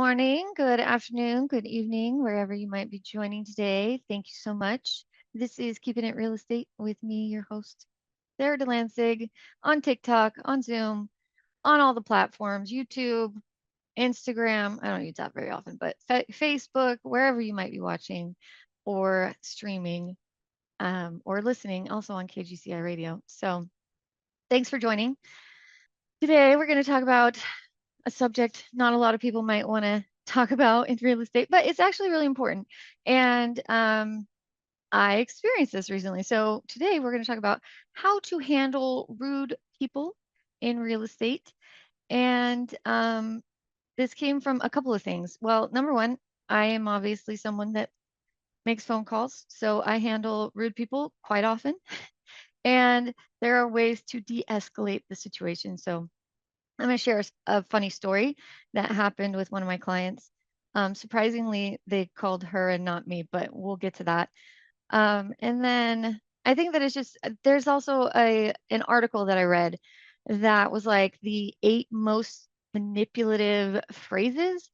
morning, good afternoon, good evening, wherever you might be joining today. Thank you so much. This is Keeping It Real Estate with me, your host, Sara Delansig, on TikTok, on Zoom, on all the platforms, YouTube, Instagram. I don't use that very often, but Facebook, wherever you might be watching or streaming or listening, also on KGCI Radio. So thanks for joining. Today, we're going to talk about a subject not a lot of people might want to talk about in real estate, but it's actually really important. And I experienced this recently. So today we're going to talk about how to handle rude people in real estate. And this came from a couple of things. Well, number one, I am obviously someone that makes phone calls. So I handle rude people quite often. And there are ways to de-escalate the situation. So I'm going to share a funny story that happened with one of my clients. Surprisingly, they called her and not me, but we'll get to that. And then I think that it's just there's also an article that I read that was like the 8 most manipulative phrases,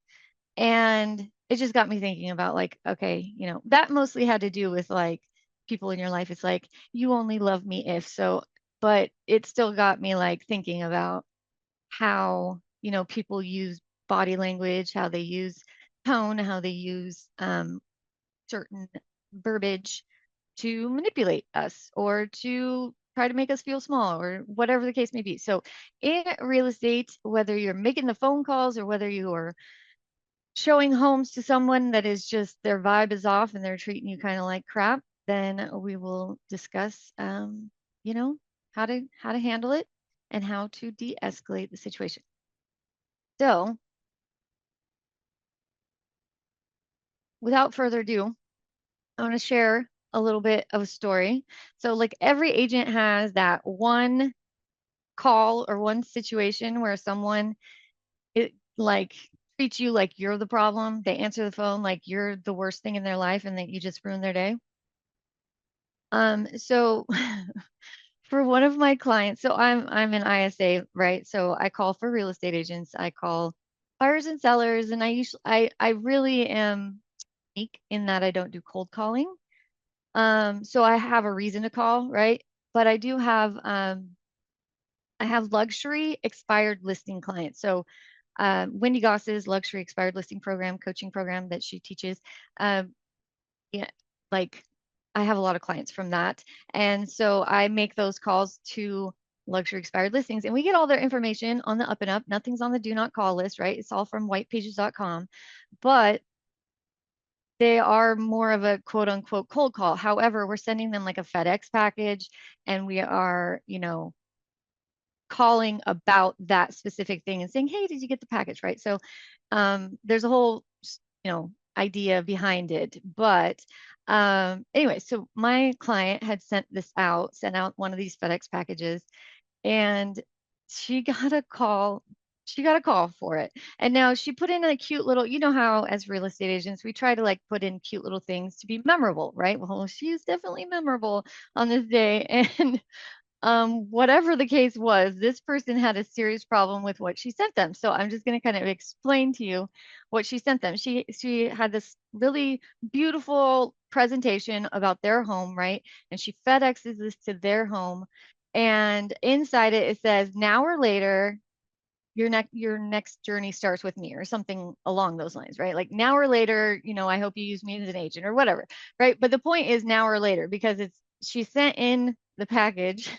and it just got me thinking about like, okay, that mostly had to do with like people in your life. It's like you only love me if so, but it still got me like thinking about how people use body language, how they use tone, how they use certain verbiage to manipulate us or to try to make us feel small or whatever the case may be. So in real estate, whether you're making the phone calls or whether you are showing homes to someone that is just their vibe is off and they're treating you kind of like crap, then we will discuss you know how to handle it and how to de-escalate the situation. So, without further ado, I want to share a little bit of a story. So, like every agent has that one call or one situation where someone like treats you like you're the problem. They answer the phone like you're the worst thing in their life and that you just ruined their day. So for one of my clients, so I'm an ISA, right? So I call for real estate agents. I call buyers and sellers, and I really am unique in that I don't do cold calling. So I have a reason to call, right? But I have luxury expired listing clients. So Wendy Goss's luxury expired listing program, coaching program that she teaches. Um, yeah, like I have a lot of clients from that. And so I make those calls to luxury expired listings and we get all their information on the up and up. Nothing's on the do not call list, right? It's all from whitepages.com. But they are more of a quote unquote cold call. However, we're sending them like a FedEx package and we are, calling about that specific thing and saying, hey, did you get the package? Right. So there's a whole, idea behind it. But anyway, so my client had sent out one of these FedEx packages and she got a call. She got a call for it. And now she put in a cute little, you know how as real estate agents, we try to like put in cute little things to be memorable, right? Well, she's definitely memorable on this day. And whatever the case was, this person had a serious problem with what she sent them. So I'm just going to kind of explain to you what she sent them. She had this really beautiful presentation about their home, right? And she FedExes this to their home. And inside it, it says, now or later, your next journey starts with me or something along those lines, right? Like now or later, I hope you use me as an agent or whatever, right? But the point is now or later because she sent in the package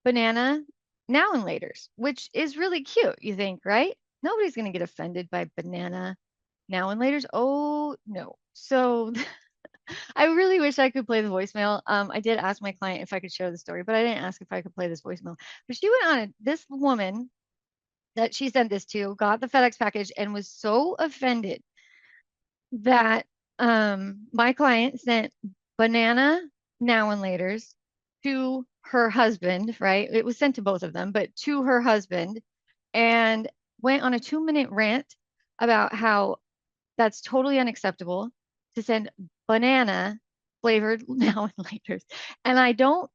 banana now and laters, which is really cute, you think, right? Nobody's going to get offended by banana now and laters. Oh, no. So I really wish I could play the voicemail. I did ask my client if I could share the story, but I didn't ask if I could play this voicemail. But she went on it. This woman that she sent this to got the FedEx package and was so offended that my client sent banana now and laters to her husband, right? It was sent to both of them, but to her husband, and went on a 2-minute rant about how that's totally unacceptable to send banana flavored now and laters. And I don't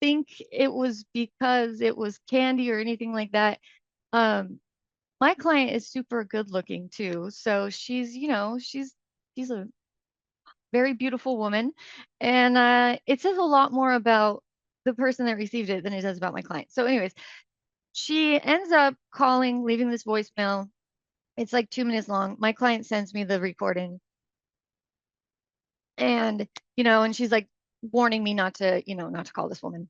think it was because it was candy or anything like that. Um, my client is super good looking too. So she's, she's a very beautiful woman. And it says a lot more about the person that received it than it does about my client. So, anyways, she ends up calling, leaving this voicemail. It's like 2 minutes long. My client sends me the recording. And, and she's like warning me not to call this woman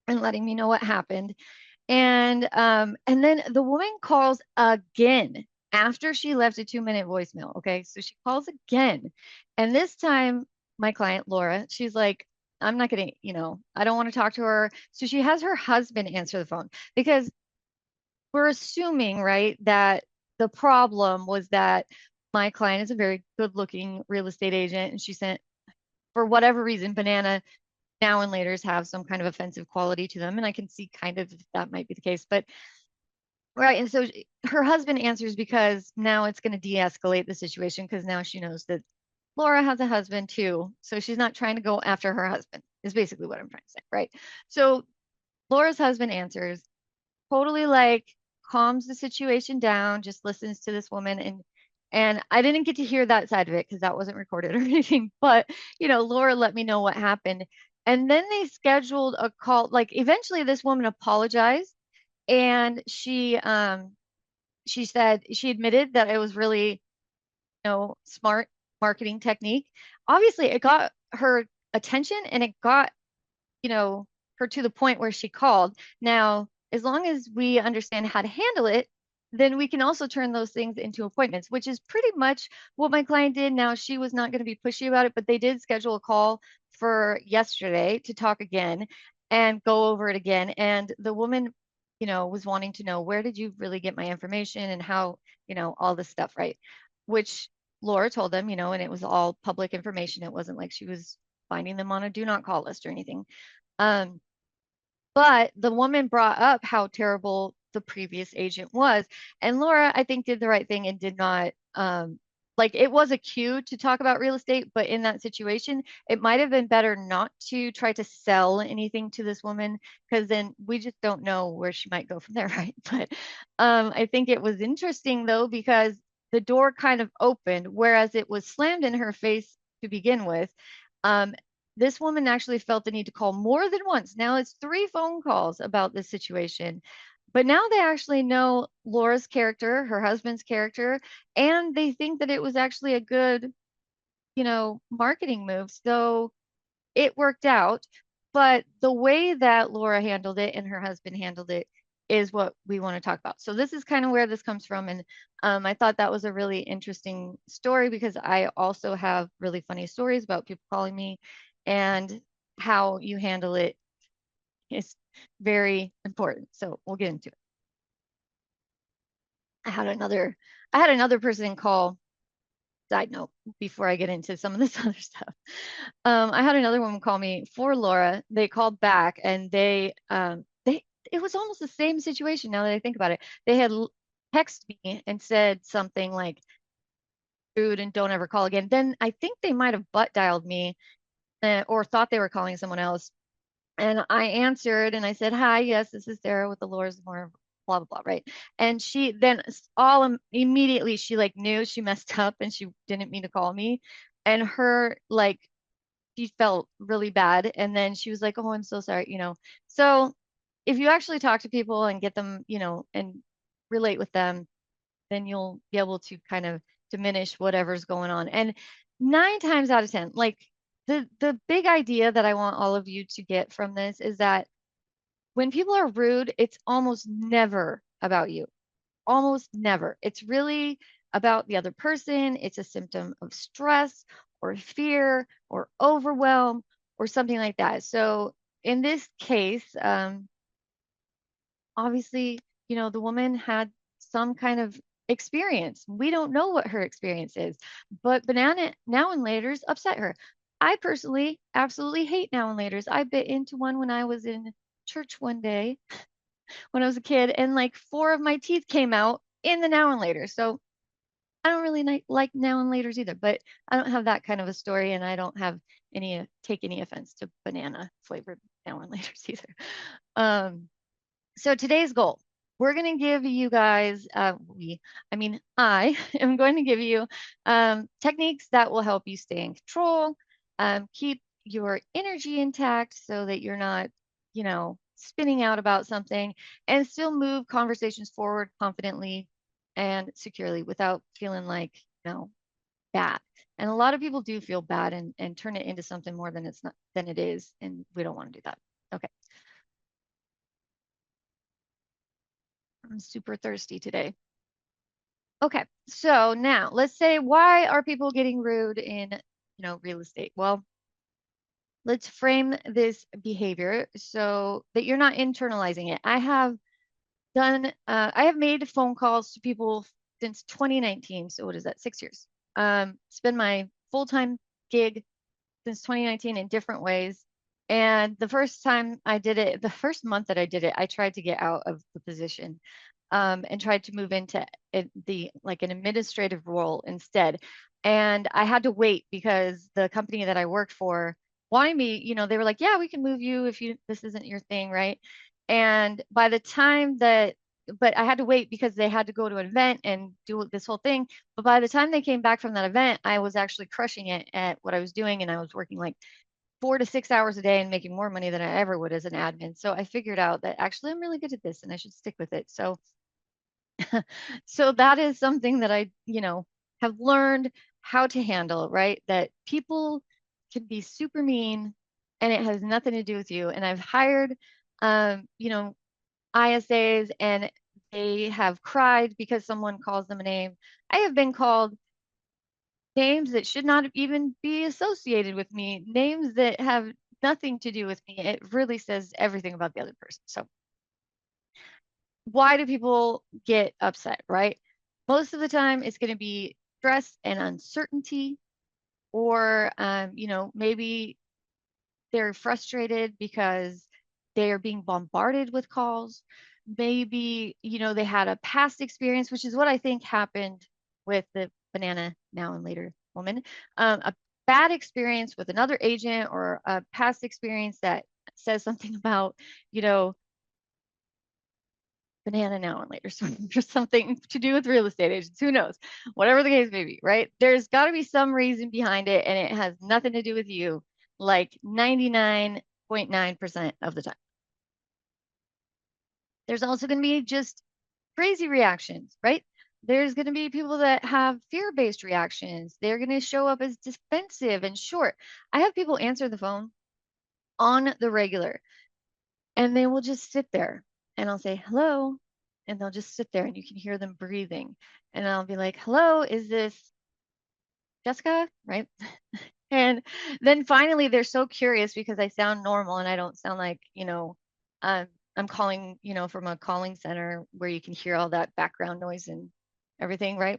and letting me know what happened. And then the woman calls again after she left a 2 minute voicemail. Okay. So she calls again. And this time, my client, Laura, she's like, I'm not gonna, I don't want to talk to her. So she has her husband answer the phone because we're assuming, right, that the problem was that my client is a very good looking real estate agent and she sent, for whatever reason, banana now and laters have some kind of offensive quality to them. And I can see kind of if that might be the case. But right. And so her husband answers because now it's going to de-escalate the situation because now she knows that Laura has a husband too. So she's not trying to go after her husband, is basically what I'm trying to say. Right. So Laura's husband answers, totally like calms the situation down, just listens to this woman. And I didn't get to hear that side of it because that wasn't recorded or anything. But, Laura let me know what happened. And then they scheduled a call. Like eventually this woman apologized and she said she admitted that it was really, smart marketing technique. Obviously, it got her attention and it got, her to the point where she called. Now, as long as we understand how to handle it, then we can also turn those things into appointments, which is pretty much what my client did. Now, she was not going to be pushy about it, but they did schedule a call for yesterday to talk again and go over it again. And the woman, was wanting to know, where did you really get my information and how, all this stuff, right? Which Laura told them, and it was all public information. It wasn't like she was finding them on a do not call list or anything. Um, but the woman brought up how terrible the previous agent was. And Laura, I think, did the right thing and did not, like, it was a cue to talk about real estate, but in that situation, it might have been better not to try to sell anything to this woman because then we just don't know where she might go from there, right? But I think it was interesting though, because the door kind of opened, whereas it was slammed in her face to begin with. Um, this woman actually felt the need to call more than once. Now it's 3 phone calls about this situation. But now they actually know Laura's character, her husband's character, and they think that it was actually a good, marketing move. So it worked out. But the way that Laura handled it and her husband handled it is what we want to talk about. So this is kind of where this comes from. And I thought that was a really interesting story because I also have really funny stories about people calling me, and how you handle it is very important. So we'll get into it. I had another person call. Side note, before I get into some of this other stuff, I had another woman call me for Laura. They called back and it was almost the same situation now that I think about it. They had texted me and said something like rude and don't ever call again. Then I think they might have butt dialed me, or thought they were calling someone else. And I answered and I said, hi, yes, this is Sara with the Laura's more blah, blah, blah, right? And she then immediately she like knew she messed up and she didn't mean to call me. And her like, she felt really bad. And then she was like, oh, I'm so sorry. So if you actually talk to people and get them, and relate with them, then you'll be able to kind of diminish whatever's going on. And 9 times out of 10, like the big idea that I want all of you to get from this is that when people are rude, it's almost never about you. Almost never. It's really about the other person. It's a symptom of stress or fear or overwhelm or something like that. So in this case, obviously, the woman had some kind of experience. We don't know what her experience is, but banana now and laters upset her. I personally absolutely hate now and laters. I bit into one when I was in church one day when I was a kid, and like 4 of my teeth came out in the now and later. So I don't really like now and laters either, but I don't have that kind of a story, and I don't have take any offense to banana flavored now and laters either. So today's goal, we're going to give you guys, I am going to give you techniques that will help you stay in control, keep your energy intact so that you're not, spinning out about something, and still move conversations forward confidently and securely without feeling like, bad. And a lot of people do feel bad and turn it into something more than it's not than it is. And we don't want to do that. Okay. I'm super thirsty today. Okay. So now let's say, why are people getting rude in, real estate? Well, let's frame this behavior so that you're not internalizing it. I have made phone calls to people since 2019. So what is that? 6 years. It's been my full-time gig since 2019 in different ways. And the first time I did it, the first month that I did it, I tried to get out of the position, and tried to move into an administrative role instead. And I had to wait because the company that I worked for wanted me, they were like, yeah, we can move you if this isn't your thing, right? And by the time that, but I had to wait because they had to go to an event and do this whole thing. But by the time they came back from that event, I was actually crushing it at what I was doing. And I was working like 4 to 6 hours a day and making more money than I ever would as an admin. So I figured out that actually I'm really good at this and I should stick with it. So that is something that I, have learned how to handle, right? That people can be super mean and it has nothing to do with you. And I've hired, ISAs, and they have cried because someone calls them a name. I have been called names that should not even be associated with me, names that have nothing to do with me. It really says everything about the other person. So why do people get upset, right? Most of the time, it's going to be stress and uncertainty, or, maybe they're frustrated because they are being bombarded with calls. Maybe, they had a past experience, which is what I think happened with the banana now and later woman. A bad experience with another agent, or a past experience that says something about, you know, banana now and later. So there's something to do with real estate agents. Who knows? Whatever the case may be, right? There's got to be some reason behind it, and it has nothing to do with you, like 99.9% of the time. There's also going to be just crazy reactions, right? There's going to be people that have fear-based reactions. They're going to show up as defensive and short. I have people answer the phone on the regular, and they will just sit there, and I'll say, hello, and they'll just sit there and you can hear them breathing. And I'll be like, hello, is this Jessica? Right? And then finally they're so curious because I sound normal and I don't sound like, I'm calling, from a calling center where you can hear all that background noise and everything, right?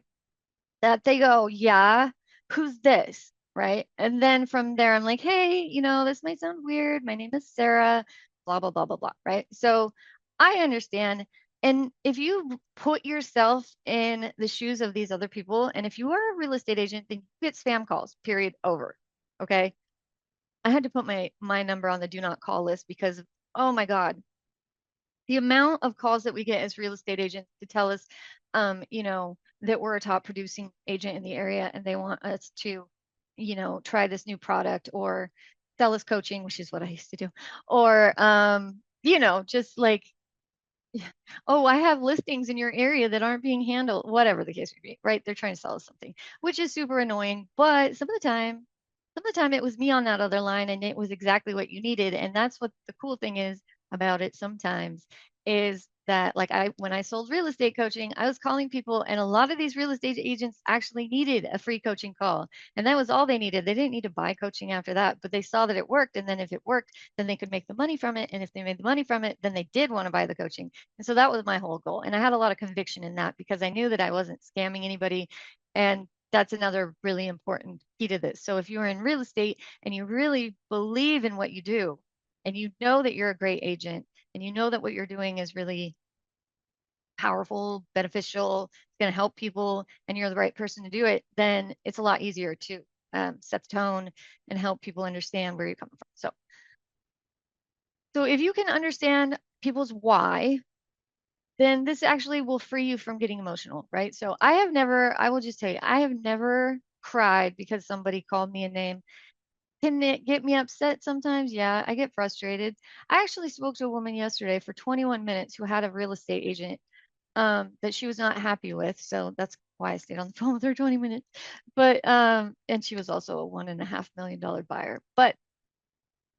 That they go, yeah, who's this? Right. And then from there, I'm like, hey, this might sound weird. My name is Sara, blah, blah, blah, blah, blah. Right. So I understand. And if you put yourself in the shoes of these other people, and if you are a real estate agent, then you get spam calls, period, over. Okay. I had to put my number on the do not call list because, oh my God, the amount of calls that we get as real estate agents to tell us, that we're a top producing agent in the area and they want us to, try this new product or sell us coaching, which is what I used to do, or, just like, oh, I have listings in your area that aren't being handled, whatever the case may be, right? They're trying to sell us something, which is super annoying. But some of the time it was me on that other line and it was exactly what you needed. And that's what the cool thing is about it sometimes, is that, like, when I sold real estate coaching, I was calling people, and a lot of these real estate agents actually needed a free coaching call. And that was all they needed. They didn't need to buy coaching after that, but they saw that it worked. And then if it worked, then they could make the money from it. And if they made the money from it, then they did want to buy the coaching. And so that was my whole goal. And I had a lot of conviction in that because I knew that I wasn't scamming anybody. And that's another really important key to this. So if you're in real estate and you really believe in what you do, and you know that you're a great agent, and you know that what you're doing is really powerful, beneficial, it's going to help people, and you're the right person to do it, then it's a lot easier to set the tone and help people understand where you're coming from. So if you can understand people's why, then this actually will free you from getting emotional, right? So I will just tell you, I have never cried because somebody called me a name. Can it get me upset sometimes? Yeah, I get frustrated. I actually spoke to a woman yesterday for 21 minutes who had a real estate agent that she was not happy with. So that's why I stayed on the phone with her 20 minutes. But and she was also a $1.5 million buyer. But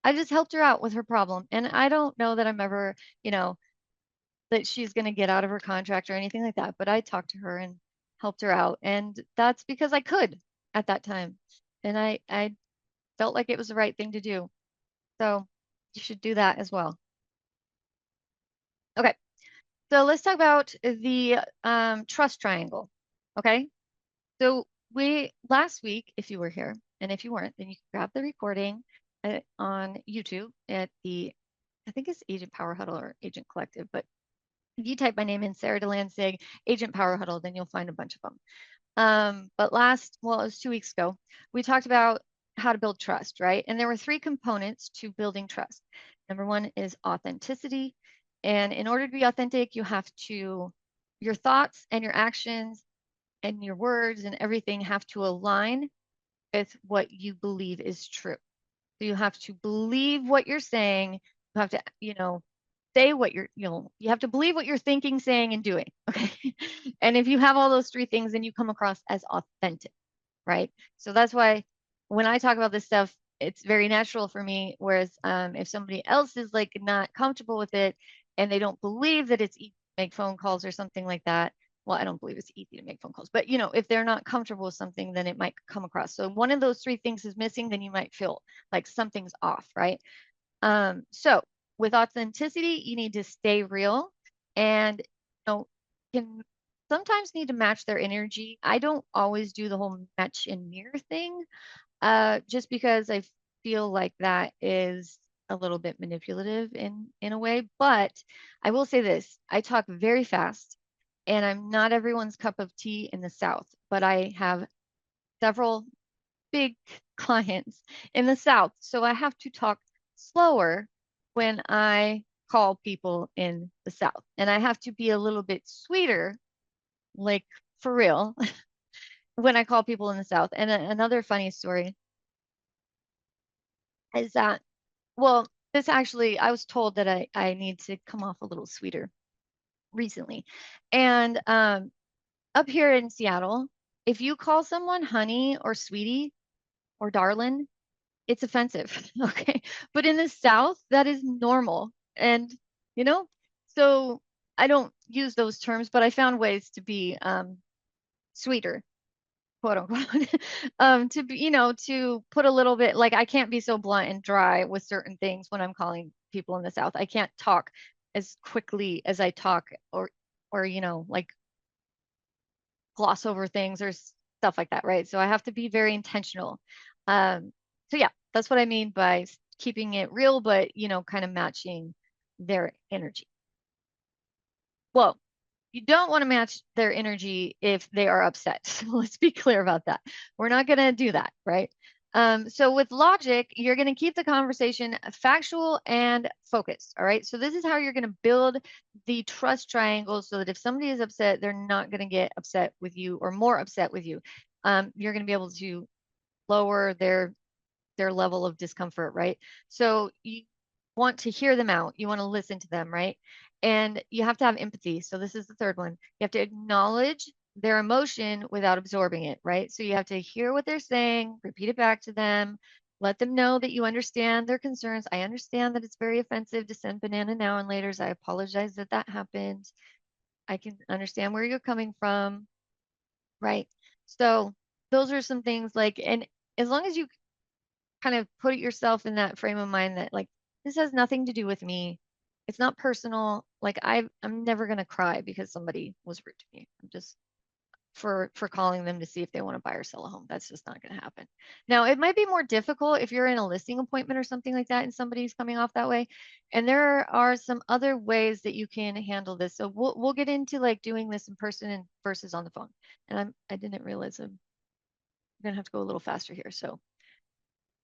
I just helped her out with her problem. And I don't know that I'm ever, you know, that she's going to get out of her contract or anything like that. But I talked to her and helped her out. And that's because I could at that time. And I felt like it was the right thing to do. So you should do that as well. Okay. So let's talk about the trust triangle. Okay. So we last week, if you were here, and if you weren't, then you can grab the recording on YouTube at the, I think it's Agent Power Huddle or Agent Collective, but if you type my name in, Sara Delansig, Agent Power Huddle, then you'll find a bunch of them. But well, it was 2 weeks ago, we talked about how to build trust, right? And there were three components to building trust. Number one is authenticity. And in order to be authentic, you have to, your thoughts and your actions and your words and everything have to align with what you believe is true. So you have to believe what you're saying. You have to, say what you have to believe what you're thinking, saying, and doing. Okay. And if you have all those three things, then you come across as authentic, right? So that's why when I talk about this stuff, it's very natural for me. Whereas if somebody else is like not comfortable with it and they don't believe that it's easy to make phone calls or something like that, well, I don't believe it's easy to make phone calls, but if they're not comfortable with something, then it might come across. So one of those three things is missing, then you might feel like something's off, right? So with authenticity, you need to stay real and can sometimes need to match their energy. I don't always do the whole match and mirror thing, just because I feel like that is a little bit manipulative in a way. But I will say this, I talk very fast and I'm not everyone's cup of tea in the South, but I have several big clients in the South. So I have to talk slower when I call people in the South. And I have to be a little bit sweeter, like for real, when I call people in the South. And another funny story is that, well, this actually, I was told that I need to come off a little sweeter recently. And up here in Seattle, if you call someone honey or sweetie or darling, it's offensive. Okay. But in the South, that is normal. And, you know, so I don't use those terms, but I found ways to be sweeter, quote unquote, to be, to put a little bit, like I can't be so blunt and dry with certain things when I'm calling people in the South. I can't talk as quickly as I talk or, like gloss over things or stuff like that, right? So I have to be very intentional. So yeah, that's what I mean by keeping it real, but kind of matching their energy. Well, you don't want to match their energy if they are upset. So let's be clear about that. We're not going to do that, right? So with logic, you're going to keep the conversation factual and focused. All right. So this is how you're going to build the trust triangle so that if somebody is upset, they're not going to get upset with you or more upset with you. You're going to be able to lower their level of discomfort, right? So you want to hear them out. You want to listen to them, right? And you have to have empathy. So this is the third one. You have to acknowledge their emotion without absorbing it, right? So you have to hear what they're saying, repeat it back to them, let them know that you understand their concerns. I understand that it's very offensive to send banana now and laters. I apologize that that happened. I can understand where you're coming from, right? So those are some things like, and as long as you kind of put yourself in that frame of mind that like this has nothing to do with me. It's not personal. Like I'm never gonna cry because somebody was rude to me. I'm just for calling them to see if they want to buy or sell a home. That's just not gonna happen. Now it might be more difficult if you're in a listing appointment or something like that and somebody's coming off that way. And there are some other ways that you can handle this. So we'll get into like doing this in person and versus on the phone. And I didn't realize I'm gonna have to go a little faster here. So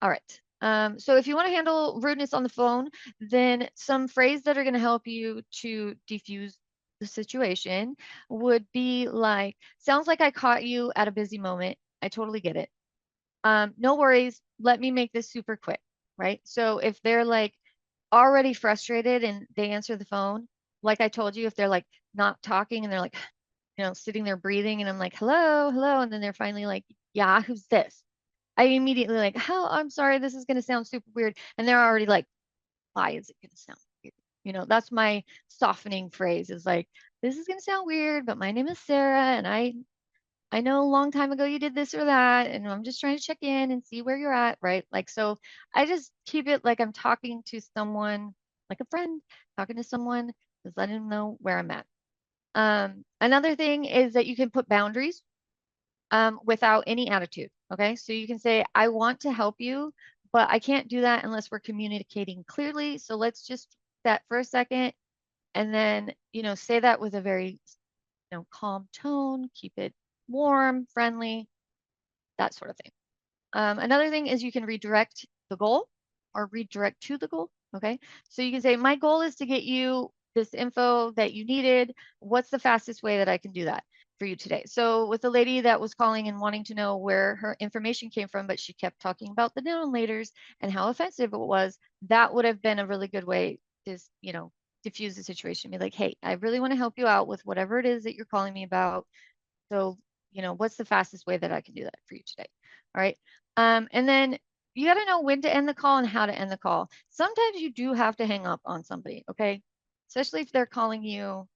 all right. So if you want to handle rudeness on the phone, then some phrase that are going to help you to diffuse the situation would be like, sounds like I caught you at a busy moment. I totally get it. No worries. Let me make this super quick, right? So if they're like already frustrated and they answer the phone, like I told you, if they're like not talking and they're like, sitting there breathing, and I'm like, hello, hello. And then they're finally like, yeah, who's this? I immediately like, oh, I'm sorry, this is going to sound super weird. And they're already like, why is it going to sound weird? That's my softening phrase is like, this is going to sound weird, but my name is Sarah, and I know a long time ago you did this or that, and I'm just trying to check in and see where you're at, right? Like, so I just keep it like I'm talking to someone, like a friend, talking to someone, just letting them know where I'm at. Another thing is that you can put boundaries without any attitude. Okay. So you can say, I want to help you, but I can't do that unless we're communicating clearly. So let's just that for a second and then, say that with a very, calm tone, keep it warm, friendly, that sort of thing. Another thing is you can redirect the goal or redirect to the goal. Okay. So you can say, my goal is to get you this info that you needed. What's the fastest way that I can do that for you today? So with the lady that was calling and wanting to know where her information came from, but she kept talking about the downloaders and how offensive it was, that would have been a really good way to, diffuse the situation. Be like, hey, I really want to help you out with whatever it is that you're calling me about. So, what's the fastest way that I can do that for you today? All right. And then you got to know when to end the call and how to end the call. Sometimes you do have to hang up on somebody, okay? Especially if they're calling you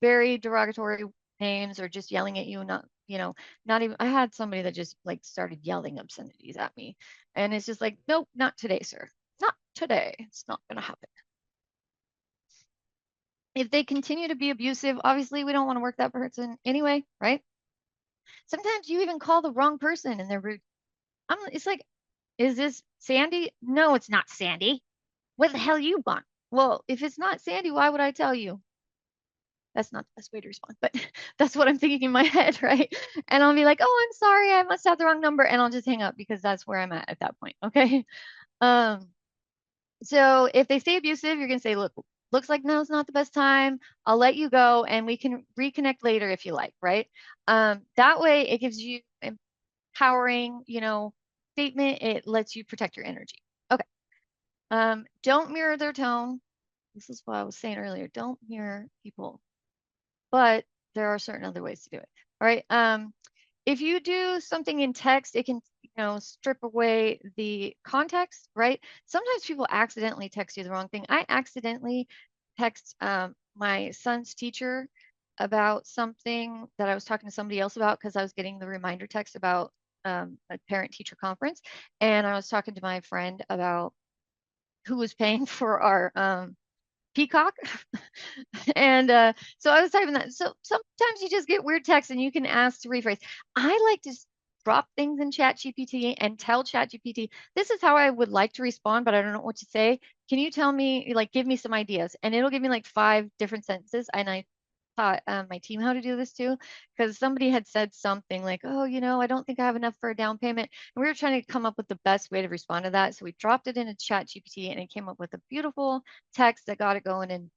very derogatory names or just yelling at you, not even. I had somebody that just like started yelling obscenities at me. And it's just like, nope, not today, sir. Not today. It's not going to happen. If they continue to be abusive, obviously we don't want to work that person anyway, right? Sometimes you even call the wrong person and they're rude. It's like, is this Sandy? No, it's not Sandy. Where the hell you gone? Well, if it's not Sandy, why would I tell you? That's not the best way to respond, but that's what I'm thinking in my head, right? And I'll be like, oh, I'm sorry, I must have the wrong number, and I'll just hang up because that's where I'm at that point. Okay. Um, so if they stay abusive, you're gonna say, look, looks like now's not the best time. I'll let you go and we can reconnect later if you like, right? That way it gives you empowering, statement. It lets you protect your energy. Okay. Don't mirror their tone. This is what I was saying earlier. Don't mirror people, but there are certain other ways to do it. All right. If you do something in text, it can, strip away the context, right? Sometimes people accidentally text you the wrong thing. I accidentally text my son's teacher about something that I was talking to somebody else about because I was getting the reminder text about a parent teacher conference. And I was talking to my friend about who was paying for our Peacock. And so I was typing that. So sometimes you just get weird texts and you can ask to rephrase. I like to drop things in Chat GPT and tell Chat GPT, this is how I would like to respond, but I don't know what to say. Can you tell me, like, give me some ideas? And it'll give me like 5 different sentences. And I taught my team how to do this too, because somebody had said something like, oh, I don't think I have enough for a down payment. And we were trying to come up with the best way to respond to that. So we dropped it into Chat GPT and it came up with a beautiful text that got it going and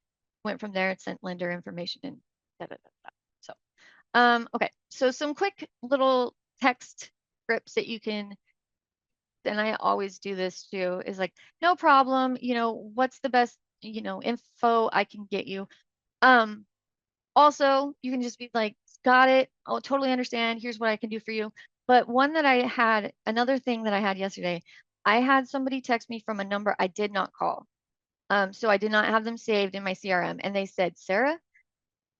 went from there and sent lender information and da, da, da, da. So, okay. So some quick little text scripts that you can, and I always do this too, is like, no problem, what's the best, info I can get you. Also, you can just be like, got it. I'll totally understand. Here's what I can do for you. But another thing that I had yesterday, I had somebody text me from a number I did not call. So I did not have them saved in my CRM. And they said, Sarah,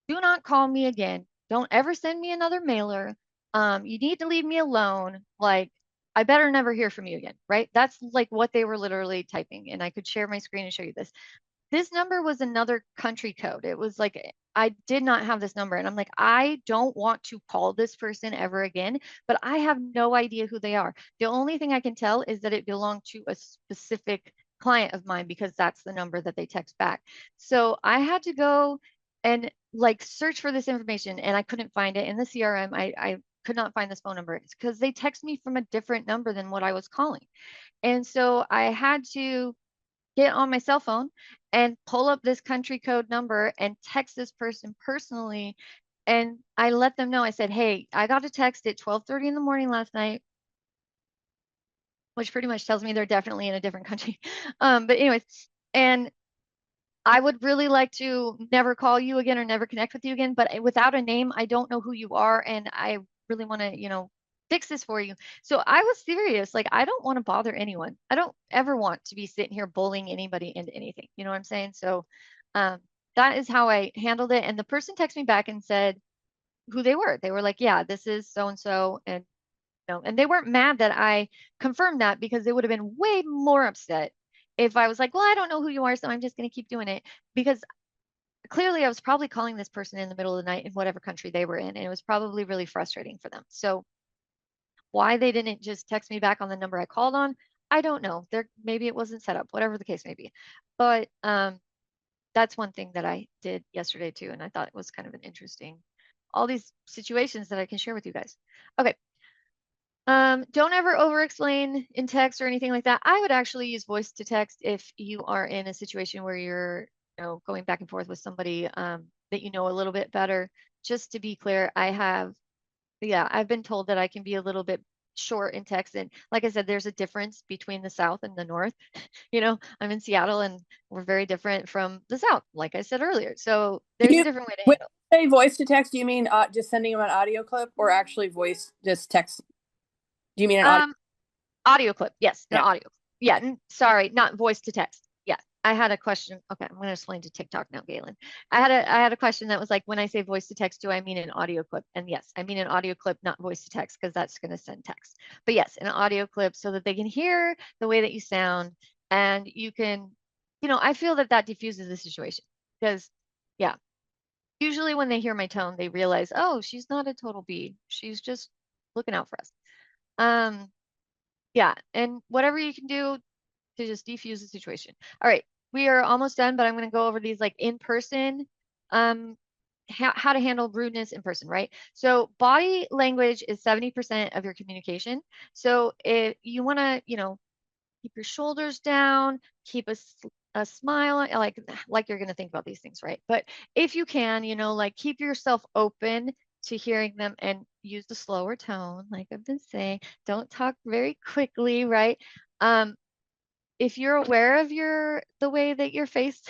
do not call me again. Don't ever send me another mailer. You need to leave me alone. Like, I better never hear from you again, right? That's like what they were literally typing. And I could share my screen and show you this. This number was another country code. It was like, I did not have this number. And I'm like, I don't want to call this person ever again, but I have no idea who they are. The only thing I can tell is that it belonged to a specific client of mine because that's the number that they text back. So I had to go and like search for this information and I couldn't find it in the CRM. I could not find this phone number because they text me from a different number than what I was calling. And so I had to get on my cell phone and pull up this country code number and text this person personally. And I let them know, I said, hey, I got a text at 12:30 in the morning last night, which pretty much tells me they're definitely in a different country. But anyways, and I would really like to never call you again or never connect with you again, but without a name, I don't know who you are, and I really want to, fix this for you. So I was serious. Like, I don't want to bother anyone. I don't ever want to be sitting here bullying anybody into anything. You know what I'm saying? So um, that is how I handled it. And the person texted me back and said who they were. They were like, yeah, this is so and so, and and they weren't mad that I confirmed that, because they would have been way more upset if I was like, well, I don't know who you are, so I'm just going to keep doing it. Because clearly I was probably calling this person in the middle of the night in whatever country they were in, and it was probably really frustrating for them. So why they didn't just text me back on the number I called on, I don't know. There, maybe it wasn't set up, whatever the case may be. But that's one thing that I did yesterday too, and I thought it was kind of an interesting, all these situations that I can share with you guys. Okay. Don't ever over explain in text or anything like that. I would actually use voice to text if you are in a situation where you're, going back and forth with somebody that you know a little bit better. Just to be clear, I've been told that I can be a little bit short in text. And like I said, there's a difference between the South and the North. I'm in Seattle and we're very different from the South, like I said earlier. So Do there's a you, different way to when handle you say voice to text, do you mean just sending them an audio clip or actually voice just text? Do you mean an it. audio? Audio clip. Yes, an Yeah. audio. Yeah, sorry, not voice to text. Yeah. I had a question. Okay, I'm going to explain to TikTok now, Galen. I had a question that was like, when I say voice to text, do I mean an audio clip? And yes, I mean an audio clip, not voice to text, because that's going to send text. But yes, an audio clip so that they can hear the way that you sound, and you can, I feel that that diffuses the situation, because yeah, usually when they hear my tone, they realize, oh, she's not a total B. She's just looking out for us. Um, yeah, and whatever you can do to just defuse the situation. All right, we are almost done, but I'm going to go over these like in person, um, how to handle rudeness in person, right? So body language is 70% of your communication. So if you want to, keep your shoulders down, keep a smile, like you're going to think about these things, right? But if you can, like keep yourself open to hearing them and use the slower tone, like I've been saying. Don't talk very quickly, right? Um, if you're aware of the way that your face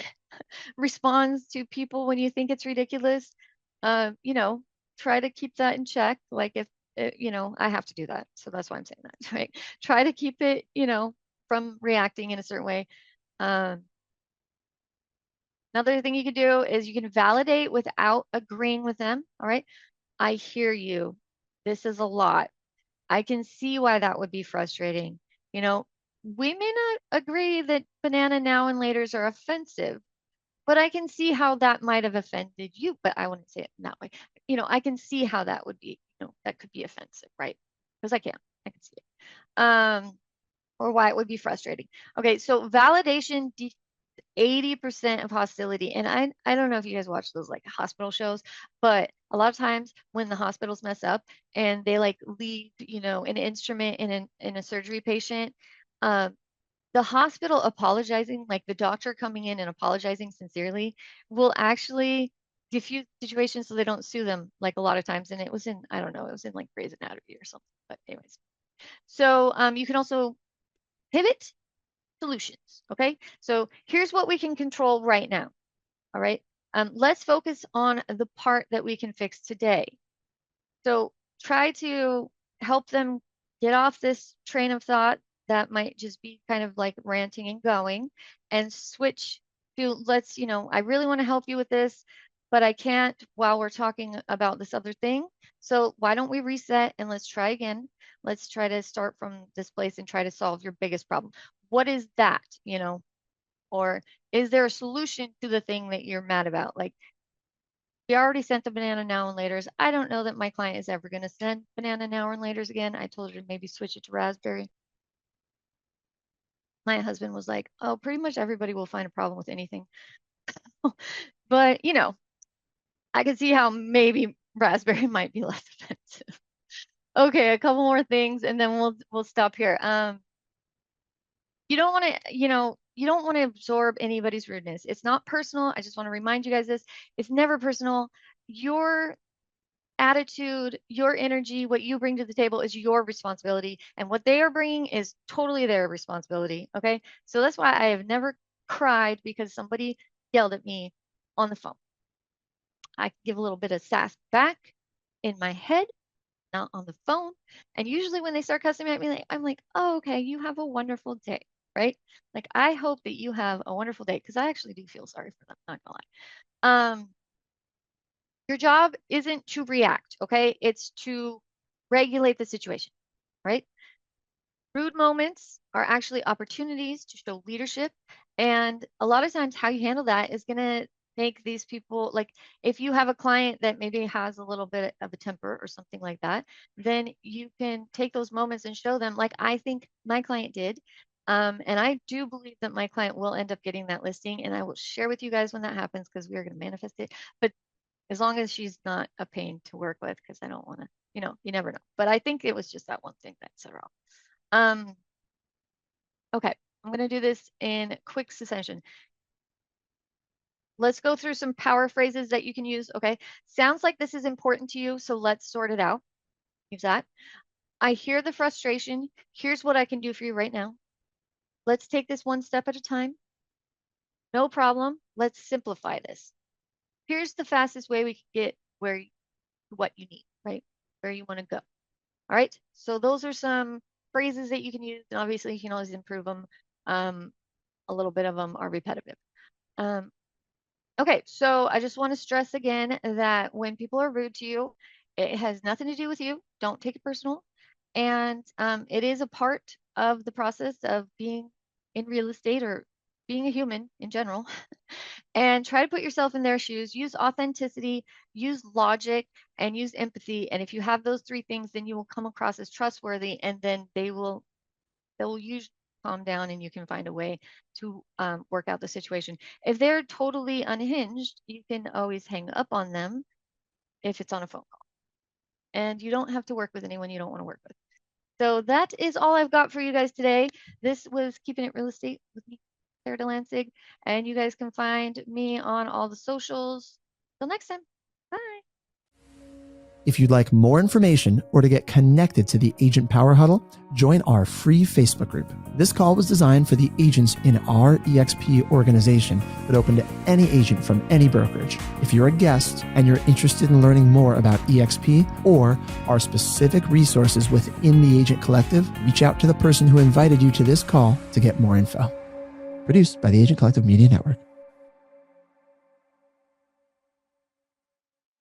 responds to people when you think it's ridiculous, um, you know, try to keep that in check. Like if I have to do that, so that's why I'm saying that, right? Try to keep it, from reacting in a certain way. Um, Another thing you can do is you can validate without agreeing with them. All right, I hear you. This is a lot. I can see why that would be frustrating. You know, we may not agree that banana now and laters are offensive, but I can see how that might have offended you, but I wouldn't say it in that way. I can see how that would be, that could be offensive, right? Because I can see it. Or why it would be frustrating. Okay, so validation 80% of hostility. And I don't know if you guys watch those like hospital shows, but a lot of times when the hospitals mess up and they like leave, an instrument in a surgery patient, um, the hospital apologizing, like the doctor coming in and apologizing sincerely, will actually diffuse situations so they don't sue them like a lot of times. And it was in, I don't know, it was in like Grey's Anatomy or something. But anyways, so you can also pivot solutions. Okay, so here's what we can control right now. All right, let's focus on the part that we can fix today. So try to help them get off this train of thought that might just be kind of like ranting and going, and switch to, I really want to help you with this, but I can't while we're talking about this other thing. So why don't we reset and let's try again? Let's try to start from this place and try to solve your biggest problem. What is that? Or is there a solution to the thing that you're mad about? Like, we already sent the banana now and laters. I don't know that my client is ever going to send banana now and laters again. I told her to maybe switch it to raspberry. My husband was like, oh, pretty much everybody will find a problem with anything. But, I can see how maybe raspberry might be less offensive. Okay, a couple more things and then we'll stop here. You don't want to, you don't want to absorb anybody's rudeness. It's not personal. I just want to remind you guys this. It's never personal. Your attitude, your energy, what you bring to the table is your responsibility. And what they are bringing is totally their responsibility. Okay. So that's why I have never cried because somebody yelled at me on the phone. I give a little bit of sass back in my head, not on the phone. And usually when they start cussing at me, I'm like, oh, okay, you have a wonderful day, right? Like, I hope that you have a wonderful day because I actually do feel sorry for them, not gonna lie. Your job isn't to react, okay? It's to regulate the situation, right? Rude moments are actually opportunities to show leadership. And a lot of times, how you handle that is going to make these people like if you have a client that maybe has a little bit of a temper or something like that, then you can take those moments and show them, like I think my client did. And I do believe that my client will end up getting that listing, and I will share with you guys when that happens because we are going to manifest it. But as long as she's not a pain to work with, because I don't want to, you never know. But I think it was just that one thing that set her off. Okay, I'm going to do this in quick succession. Let's go through some power phrases that you can use. Okay, sounds like this is important to you, so let's sort it out. Use that. I hear the frustration. Here's what I can do for you right now. Let's take this one step at a time. No problem. Let's simplify this. Here's the fastest way we can get what you need, right? Where you want to go. All right, so those are some phrases that you can use, and obviously you can always improve them. A little bit of them are repetitive. Okay, so I just want to stress again that when people are rude to you, it has nothing to do with you. Don't take it personal. And it is a part of the process of being in real estate or being a human in general. And try to put yourself in their shoes. Use authenticity, use logic, and use empathy. And if you have those three things, then you will come across as trustworthy, and then they'll usually calm down, and you can find a way to work out the situation. If they're totally unhinged, you can always hang up on them if it's on a phone call. And you don't have to work with anyone you don't want to work with. So that is all I've got for you guys today. This was Keeping It Real Estate with me, Sara Delansig, and you guys can find me on all the socials. Till next time, bye. If you'd like more information or to get connected to the Agent Power Huddle, join our free Facebook group. This call was designed for the agents in our EXP organization, but open to any agent from any brokerage. If you're a guest and you're interested in learning more about EXP or our specific resources within the Agent Collective, reach out to the person who invited you to this call to get more info. Produced by the Agent Collective Media Network.